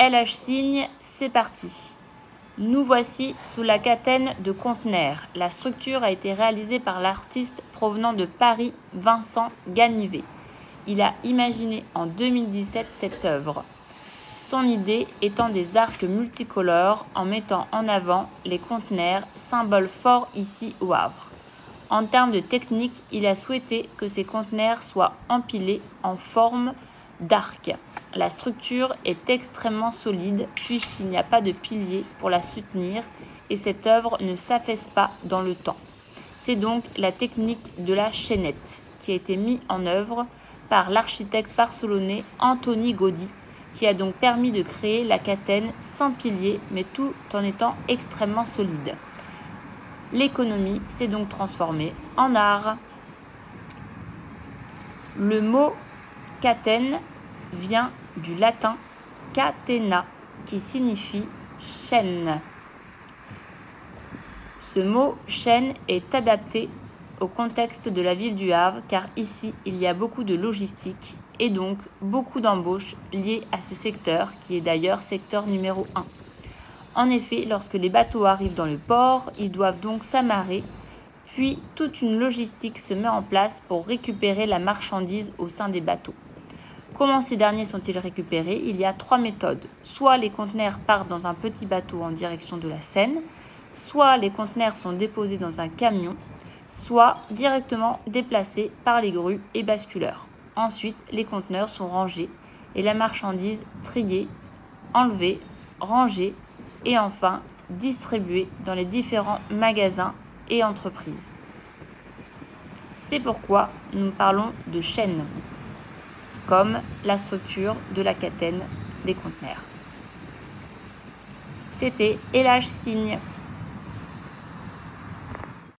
LH Signe, c'est parti. Nous voici sous la catène de conteneurs. La structure a été réalisée par l'artiste provenant de Paris, Vincent Ganivet. Il a imaginé en 2017 cette œuvre. Son idée étant des arcs multicolores en mettant en avant les conteneurs, symbole fort ici au Havre. En termes de technique, il a souhaité que ces conteneurs soient empilés en forme d'arc. La structure est extrêmement solide puisqu'il n'y a pas de piliers pour la soutenir et cette œuvre ne s'affaisse pas dans le temps. C'est donc la technique de la chaînette qui a été mise en œuvre par l'architecte barcelonais Antoni Gaudí, qui a donc permis de créer la catène sans piliers mais tout en étant extrêmement solide. L'économie s'est donc transformée en art. Le mot catène vient du latin catena qui signifie chaîne. Ce mot chaîne est adapté au contexte de la ville du Havre car ici il y a beaucoup de logistique et donc beaucoup d'embauches liées à ce secteur qui est d'ailleurs secteur numéro 1. En effet, lorsque les bateaux arrivent dans le port, ils doivent donc s'amarrer, puis toute une logistique se met en place pour récupérer la marchandise au sein des bateaux. Comment ces derniers sont-ils récupérés? Il y a 3 méthodes. Soit les conteneurs partent dans un petit bateau en direction de la Seine, soit les conteneurs sont déposés dans un camion, soit directement déplacés par les grues et basculeurs. Ensuite, les conteneurs sont rangés et la marchandise triée, enlevée, rangée et enfin distribuée dans les différents magasins et entreprises. C'est pourquoi nous parlons de chaîne, comme la structure de la catène des conteneurs. C'était LH Signe.